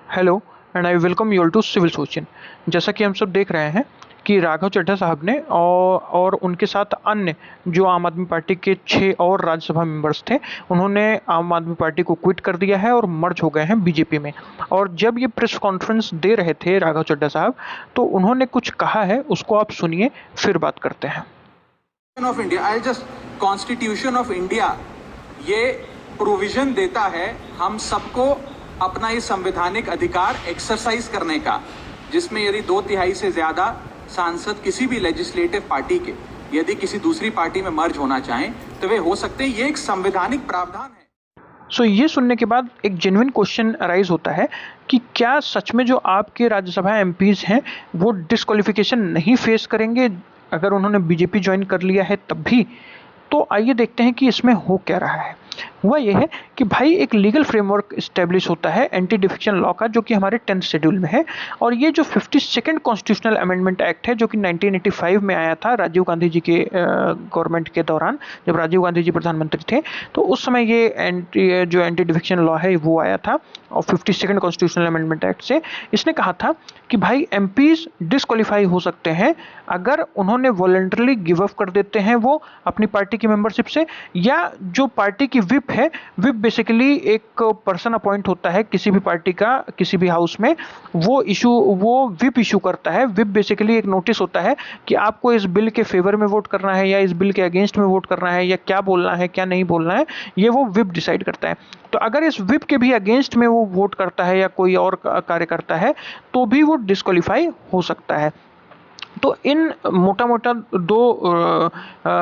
Hello and I welcome you all to civil सोचिन। जैसा कि हम सब देख रहे हैं कि राघव चड्ढा साहब ने और उनके साथ अन्य जो आम आदमी पार्टी के 6 और राज्यसभा मेंबर्स थे, उन्होंने आम आदमी पार्टी को क्विट कर दिया है और मर्ज हो गए हैं बीजेपी में। और जब ये प्रेस कॉन्फ्रेंस दे रहे थे राघव चड्ढा साहब, तो उन्होंने कुछ कहा है, उसको आप सुनिए, फिर बात करते हैं। Of India, I just constitution of India ये प्रोविजन देता है हम सबको अपना ये संवैधानिक अधिकार एक्सरसाइज करने का, जिसमें यदि 2/3 से ज्यादा सांसद किसी भी लेजिस्लेटिव पार्टी के यदि किसी दूसरी पार्टी में मर्ज होना चाहें तो वे हो सकते हैं। ये एक संवैधानिक प्रावधान है। ये सुनने के बाद एक जेन्युइन क्वेश्चन अराइज होता है कि क्या सच में जो आपके राज्यसभा एमपीज हैं वो डिस्क्वालिफिकेशन नहीं फेस करेंगे अगर उन्होंने बीजेपी ज्वाइन कर लिया है तब भी? तो आइए देखते हैं कि इसमें हो क्या रहा है। हुआ यह है कि भाई एक लीगल फ्रेमवर्क इस्टेब्लिश होता है एंटी डिफेक्शन लॉ का, जो कि हमारे 10th शेड्यूल में है। और ये जो 52nd कॉन्स्टिट्यूशनल अमेंडमेंट एक्ट है, जो कि 1985 में आया था राजीव गांधी जी के गवर्नमेंट के दौरान, जब राजीव गांधी जी प्रधानमंत्री थे, तो उस समय ये एंटी डिफेक्शन लॉ है वो आया था। और 52nd कॉन्स्टिट्यूशनल अमेंडमेंट एक्ट से इसने कहा था कि भाई एमपीज डिस्क्वालीफाई हो सकते हैं अगर उन्होंने वॉलंटरली गिव अप कर देते हैं वो अपनी पार्टी की मेंबरशिप से, या जो पार्टी की विप है, विप बेसिकली एक पर्सन अपॉइंट होता है किसी भी पार्टी का किसी भी हाउस में, वो विप इशू करता है। विप बेसिकली एक नोटिस होता है कि आपको इस बिल के फेवर में वोट करना है या इस बिल के अगेंस्ट में वोट करना है, या क्या बोलना है क्या नहीं बोलना है, ये वो विप डिसाइड करता है। तो अगर इस विप के भी अगेंस्ट में वो वोट करता है या कोई और कार्य करता है तो भी वो डिस्क्वालीफाई हो सकता है। तो इन मोटा मोटा 2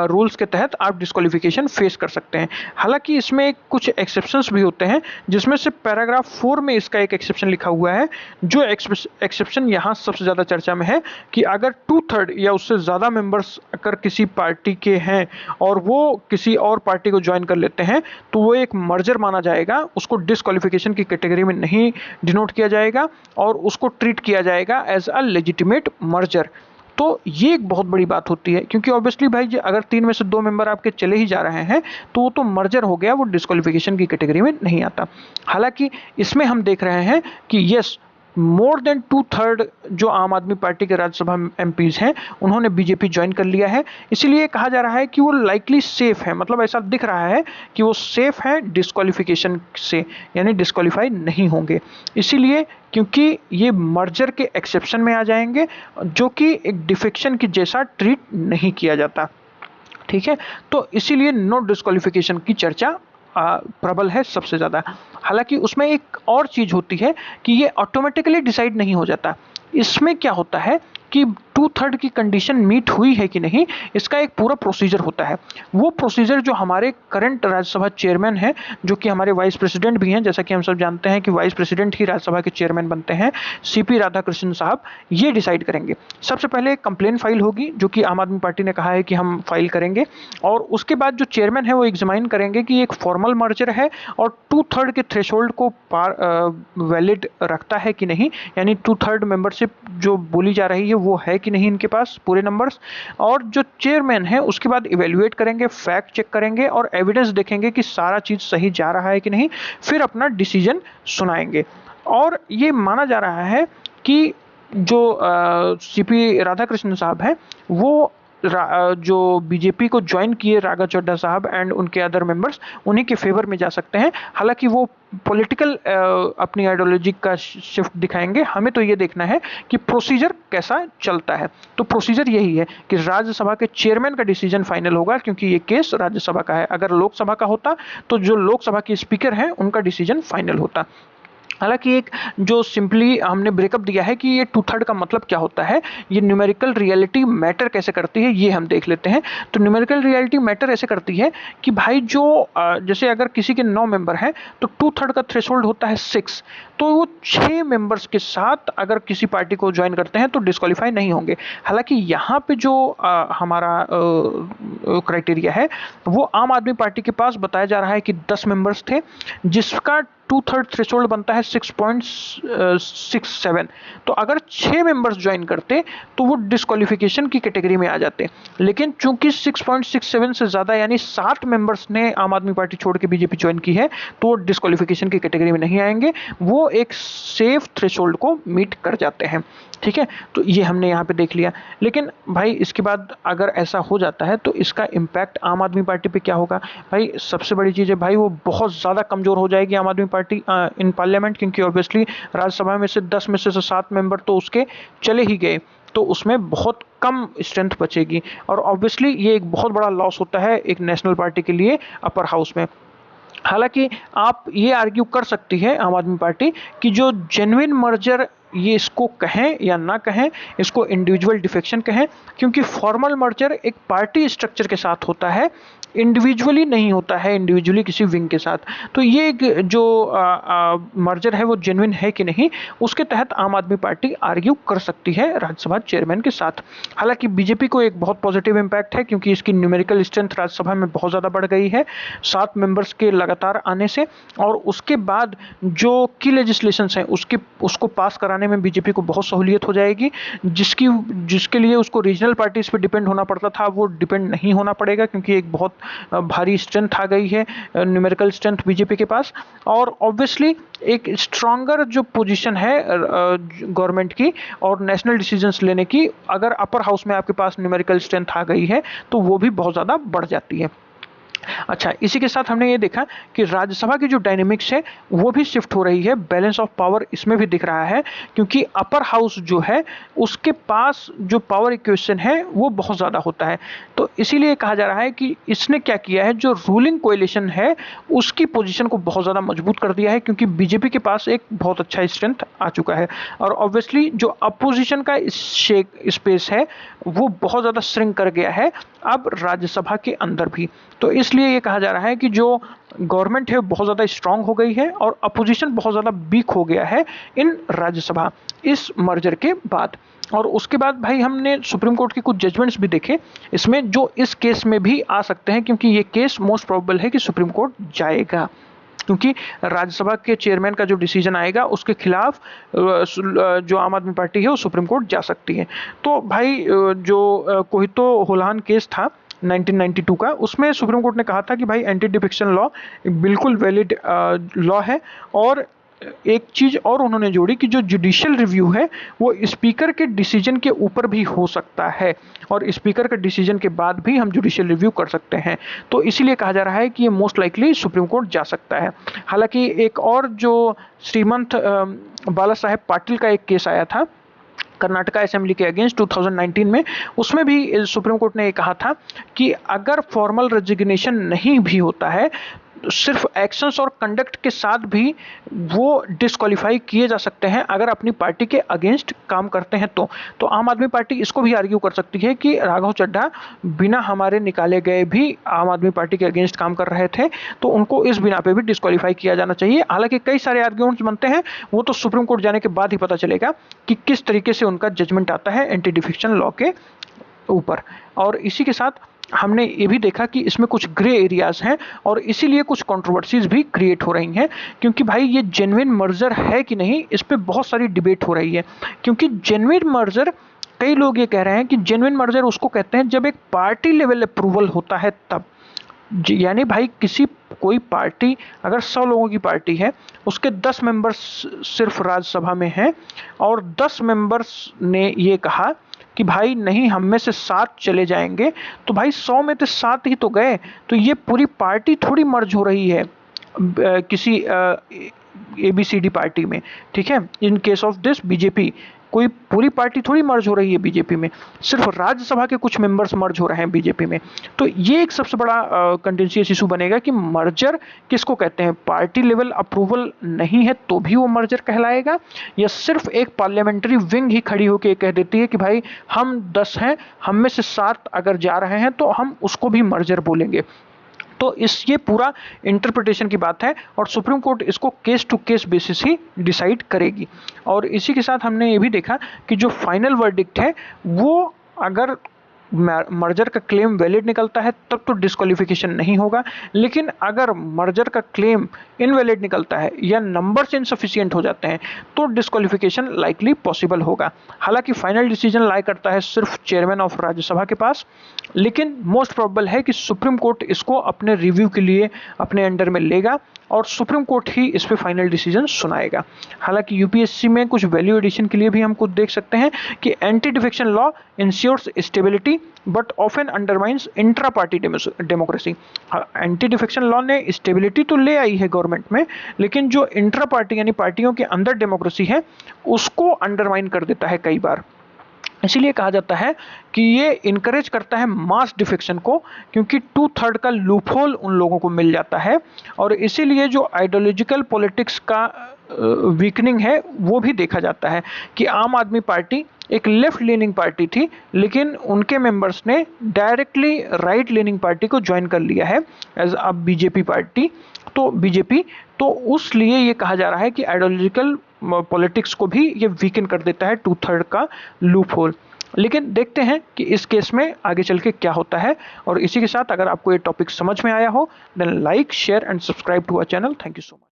रूल्स के तहत आप डिस्क्वालिफिकेशन फेस कर सकते हैं। हालांकि इसमें कुछ एक्सेप्शंस भी होते हैं, जिसमें से पैराग्राफ 4 में इसका एक एक्सेप्शन लिखा हुआ है। जो एक्सेप्शन यहाँ सबसे ज़्यादा चर्चा में है कि अगर 2/3 या उससे ज़्यादा मेंबर्स अगर किसी पार्टी के हैं और वो किसी और पार्टी को ज्वाइन कर लेते हैं तो वो एक मर्जर माना जाएगा, उसको डिस्क्वालिफिकेशन की कैटेगरी में नहीं डिनोट किया जाएगा और उसको ट्रीट किया जाएगा एज अ लेजिटिमेट मर्जर। तो ये एक बहुत बड़ी बात होती है, क्योंकि ऑब्वियसली भाई अगर 3 में से 2 मेंबर आपके चले ही जा रहे हैं तो वो तो मर्जर हो गया, वो डिस्क्वालिफिकेशन की कैटेगरी में नहीं आता। हालांकि इसमें हम देख रहे हैं कि यस, मोर देन 2/3 जो आम आदमी पार्टी के राज्यसभा एमपीज हैं उन्होंने बीजेपी ज्वाइन कर लिया है। इसीलिए कहा जा रहा है कि वो लाइकली सेफ है, मतलब ऐसा दिख रहा है कि वो सेफ है डिस्क्वालिफिकेशन से, यानी डिस्क्वालीफाई नहीं होंगे। इसीलिए क्योंकि ये मर्जर के एक्सेप्शन में आ जाएंगे, जो कि एक डिफेक्शन की जैसा ट्रीट नहीं किया जाता। ठीक है, तो इसीलिए नो डिस्क्वालिफिकेशन की चर्चा प्रबल है सबसे ज़्यादा। हालांकि उसमें एक और चीज़ होती है कि ये ऑटोमेटिकली डिसाइड नहीं हो जाता। इसमें क्या होता है कि 2/3 की कंडीशन मीट हुई है कि नहीं, इसका एक पूरा प्रोसीजर होता है। वो प्रोसीजर जो हमारे करंट राज्यसभा चेयरमैन हैं, जो कि हमारे वाइस प्रेसिडेंट भी हैं, जैसा कि हम सब जानते हैं कि वाइस प्रेसिडेंट ही राज्यसभा के चेयरमैन बनते हैं, सीपी राधाकृष्णन साहब, ये डिसाइड करेंगे। सबसे पहले कंप्लेन फाइल होगी, जो कि आम आदमी पार्टी ने कहा है कि हम फाइल करेंगे, और उसके बाद जो चेयरमैन है वो एग्जामाइन करेंगे कि एक फॉर्मल मर्जर है और 2/3 के थ्रेशोल्ड को वैलिड रखता है कि नहीं, यानी 2/3 मेंबरशिप जो बोली जा रही है वो है कि नहीं इनके पास पूरे नंबर्स। और जो चेयरमैन है उसके बाद इवेल्युएट करेंगे, फैक्ट चेक करेंगे और एविडेंस देखेंगे कि सारा चीज़ सही जा रहा है कि नहीं, फिर अपना डिसीजन सुनाएंगे। और ये माना जा रहा है कि जो सीपी राधाकृष्णन साहब हैं वो जो बीजेपी को ज्वाइन किए राघव चड्ढा साहब एंड उनके अदर मेंबर्स, उन्हीं के फेवर में जा सकते हैं। हालांकि वो पॉलिटिकल अपनी आइडियोलॉजी का शिफ्ट दिखाएंगे। हमें तो ये देखना है कि प्रोसीजर कैसा चलता है। तो प्रोसीजर यही है कि राज्यसभा के चेयरमैन का डिसीजन फाइनल होगा, क्योंकि ये केस राज्यसभा का है। अगर लोकसभा का होता तो जो लोकसभा के स्पीकर हैं उनका डिसीजन फाइनल होता। हालांकि एक जो सिंपली हमने ब्रेकअप दिया है कि ये 2/3 का मतलब क्या होता है, ये न्यूमेरिकल रियलिटी मैटर कैसे करती है, ये हम देख लेते हैं। तो न्यूमेरिकल रियलिटी मैटर ऐसे करती है कि भाई जो जैसे अगर किसी के 9 मेंबर हैं तो 2/3 का थ्रेशोल्ड होता है 6, तो वो 6 मेंबर्स के साथ अगर किसी पार्टी को ज्वाइन करते हैं तो डिस्क्वालीफाई नहीं होंगे। हालांकि यहाँ पे जो हमारा क्राइटेरिया है वो आम आदमी पार्टी के पास बताया जा रहा है कि 10 मेंबर्स थे, जिसका 2/3 थ्रेशोल्ड बनता है 6.67। तो अगर 6 मेंबर्स ज्वाइन करते तो वो डिस्क्वालिफिकेशन की कैटेगरी में आ जाते, लेकिन चूंकि 6.67 से ज़्यादा यानी 7 मेंबर्स ने आम आदमी पार्टी छोड़ के बीजेपी ज्वाइन की है तो वो डिस्क्वालिफिकेशन की कैटेगरी में नहीं आएंगे, वो एक सेफ थ्रेशोल्ड को मीट कर जाते हैं। ठीक है, तो ये हमने यहाँ पे देख लिया। लेकिन भाई इसके बाद अगर ऐसा हो जाता है तो इसका इम्पैक्ट आम आदमी पार्टी पे क्या होगा? भाई सबसे बड़ी चीज़ है भाई वो बहुत ज़्यादा कमज़ोर हो जाएगी आम आदमी पार्टी इन पार्लियामेंट, क्योंकि ऑब्वियसली राज्यसभा में से 10 में से 7 मेंबर तो उसके चले ही गए, तो उसमें बहुत कम स्ट्रेंथ बचेगी और ऑब्वियसली ये एक बहुत बड़ा लॉस होता है एक नेशनल पार्टी के लिए अपर हाउस में। हालांकि आप ये आर्ग्यू कर सकती है आम आदमी पार्टी कि जो जेन्युइन मर्जर ये इसको कहें या ना कहें, इसको इंडिविजुअल डिफेक्शन कहें, क्योंकि फॉर्मल मर्जर एक पार्टी स्ट्रक्चर के साथ होता है, इंडिविजुअली नहीं होता है, इंडिविजुअली किसी विंग के साथ। तो ये एक जो मर्जर है वो जेन्युइन है कि नहीं, उसके तहत आम आदमी पार्टी आर्ग्यू कर सकती है राज्यसभा चेयरमैन के साथ। हालांकि बीजेपी को एक बहुत पॉजिटिव इम्पैक्ट है क्योंकि इसकी न्यूमेरिकल स्ट्रेंथ राज्यसभा में बहुत ज़्यादा बढ़ गई है 7 मेंबर्स के लगातार आने से, और उसके बाद जो की लेजिस्लेशंस हैं उसको पास कराने में बीजेपी को बहुत सहूलियत हो जाएगी, जिसके लिए उसको रीजनल पार्टीज पे डिपेंड होना पड़ता था वो डिपेंड नहीं होना पड़ेगा, क्योंकि एक बहुत भारी स्ट्रेंथ आ गई है न्यूमेरिकल स्ट्रेंथ बीजेपी के पास। और ऑब्वियसली एक स्ट्रॉन्गर जो पोजीशन है गवर्नमेंट की और नेशनल डिसीजंस लेने की, अगर अपर हाउस में आपके पास न्यूमेरिकल स्ट्रेंथ आ गई है तो वो भी बहुत ज़्यादा बढ़ जाती है। अच्छा, इसी के साथ हमने ये देखा कि राज्यसभा की जो डायनेमिक्स है वो भी शिफ्ट हो रही है, बैलेंस ऑफ पावर इसमें भी दिख रहा है, क्योंकि अपर हाउस जो है उसके पास जो पावर इक्वेशन है वो बहुत ज़्यादा होता है। तो इसीलिए कहा जा रहा है कि इसने क्या किया है, जो रूलिंग कोएलिशन है उसकी पोजीशन को बहुत ज़्यादा मजबूत कर दिया है, क्योंकि बीजेपी के पास एक बहुत अच्छा स्ट्रेंथ आ चुका है और ऑब्वियसली जो अपोजिशन का स्पेस है वो बहुत ज़्यादा श्रिंक कर गया है अब राज्यसभा के अंदर भी। तो इसलिए ये कहा जा रहा है कि जो गवर्नमेंट है बहुत ज़्यादा स्ट्रांग हो गई है और अपोजिशन बहुत ज़्यादा वीक हो गया है इन राज्यसभा इस मर्जर के बाद। और उसके बाद भाई हमने सुप्रीम कोर्ट के कुछ जजमेंट्स भी देखे इसमें, जो इस केस में भी आ सकते हैं, क्योंकि ये केस मोस्ट प्रोबेबल है कि सुप्रीम कोर्ट जाएगा, क्योंकि राज्यसभा के चेयरमैन का जो डिसीजन आएगा उसके खिलाफ जो आम आदमी पार्टी है वो सुप्रीम कोर्ट जा सकती है। तो भाई जो कोहितो होलाहन केस था 1992 का, उसमें सुप्रीम कोर्ट ने कहा था कि भाई एंटी डिफेक्शन लॉ बिल्कुल वैलिड लॉ है। और एक चीज़ और उन्होंने जोड़ी कि जो जुडिशियल रिव्यू है वो स्पीकर के डिसीजन के ऊपर भी हो सकता है और स्पीकर के डिसीजन के बाद भी हम जुडिशियल रिव्यू कर सकते हैं। तो इसीलिए कहा जा रहा है कि ये मोस्ट लाइकली सुप्रीम कोर्ट जा सकता है। हालांकि एक और जो श्रीमंत बाला साहेब पाटिल का एक केस आया था कर्नाटका असेंबली के अगेंस्ट 2019 में, उसमें भी सुप्रीम कोर्ट ने ये कहा था कि अगर फॉर्मल रेजिग्नेशन नहीं भी होता है, सिर्फ एक्शंस और कंडक्ट के साथ भी वो डिस्क्वालीफाई किए जा सकते हैं अगर अपनी पार्टी के अगेंस्ट काम करते हैं। तो आम आदमी पार्टी इसको भी आर्ग्यू कर सकती है कि राघव चड्ढा बिना हमारे निकाले गए भी आम आदमी पार्टी के अगेंस्ट काम कर रहे थे, तो उनको इस बिना पे भी डिस्क्वालीफाई किया जाना चाहिए। हालांकि कई सारे आर्ग्यूमेंट्स बनते हैं, वो तो सुप्रीम कोर्ट जाने के बाद ही पता चलेगा कि किस तरीके से उनका जजमेंट आता है एंटी डिफेक्शन लॉ के ऊपर। और इसी के साथ हमने ये भी देखा कि इसमें कुछ ग्रे एरियाज हैं और इसीलिए कुछ कंट्रोवर्सीज भी क्रिएट हो रही हैं, क्योंकि भाई ये जेन्युइन मर्जर है कि नहीं, इस पे बहुत सारी डिबेट हो रही है। क्योंकि जेन्युइन मर्जर, कई लोग ये कह रहे हैं कि जेन्युइन मर्जर उसको कहते हैं जब एक पार्टी लेवल अप्रूवल होता है तब, यानी भाई कोई पार्टी अगर 100 लोगों की पार्टी है, उसके 10 मेंबर्स सिर्फ राज्यसभा में हैं और 10 मेंबर्स ने ये कहा कि भाई नहीं हम में से 7 चले जाएंगे, तो भाई 100 में से 7 ही तो गए, तो ये पूरी पार्टी थोड़ी मर्ज हो रही है किसी ABCD पार्टी में। ठीक है, in case of this BJP, कोई पूरी पार्टी थोड़ी मर्ज हो रही है बीजेपी में, सिर्फ राज्यसभा के कुछ मेंबर्स मर्ज हो रहे हैं बीजेपी में। तो ये एक सबसे बड़ा कंटेंशियस इशू बनेगा कि मर्जर किसको कहते हैं, पार्टी लेवल अप्रूवल नहीं है तो भी वो मर्जर कहलाएगा, या सिर्फ एक पार्लियामेंट्री विंग ही खड़ी होकर कह देती है कि भाई हम 10 हैं, हम में से 7 अगर जा रहे हैं तो हम उसको भी मर्जर बोलेंगे। तो ये पूरा इंटरप्रिटेशन की बात है और सुप्रीम कोर्ट इसको केस टू केस बेसिस ही डिसाइड करेगी। और इसी के साथ हमने ये भी देखा कि जो फाइनल वर्डिक्ट है वो अगर मर्जर का क्लेम वैलिड निकलता है तब तो डिस्क्वालिफिकेशन नहीं होगा, लेकिन अगर मर्जर का क्लेम इनवैलिड निकलता है या नंबर्स इनसफिशिएंट हो जाते हैं तो डिस्क्वालिफिकेशन लाइकली पॉसिबल होगा। हालांकि फाइनल डिसीजन लाई करता है सिर्फ चेयरमैन ऑफ राज्यसभा के पास, लेकिन मोस्ट प्रोबेबल है कि सुप्रीम कोर्ट इसको अपने रिव्यू के लिए अपने अंडर में लेगा और सुप्रीम कोर्ट ही इस पे फाइनल डिसीजन सुनाएगा। हालांकि यूपीएससी में कुछ वैल्यू एडिशन के लिए भी हम कुछ देख सकते हैं कि anti defection law ensures stability but often undermines intra party democracy. Anti defection law ने स्टेबिलिटी तो ले आई है गवर्नमेंट में, लेकिन जो इंट्रा पार्टी यानी पार्टियों के अंदर डेमोक्रेसी है उसको अंडरमाइन कर देता है कई बार। इसीलिए कहा जाता है कि ये इनकरेज करता है मास डिफेक्शन को, क्योंकि 2/3 का लूपहोल उन लोगों को मिल जाता है। और इसीलिए जो आइडियोलॉजिकल पॉलिटिक्स का वीकनिंग है वो भी देखा जाता है कि आम आदमी पार्टी एक लेफ्ट लीनिंग पार्टी थी, लेकिन उनके मेंबर्स ने डायरेक्टली राइट लीनिंग पार्टी को ज्वाइन कर लिया है एज अ बीजेपी पार्टी। तो बीजेपी तो उसलिए ये कहा जा रहा है कि आइडियोलॉजिकल पॉलिटिक्स को भी ये वीकन कर देता है 2/3 का लूपहोल। लेकिन देखते हैं कि इस केस में आगे चल के क्या होता है। और इसी के साथ अगर आपको ये टॉपिक समझ में आया हो then like share and subscribe to our channel. Thank you so much.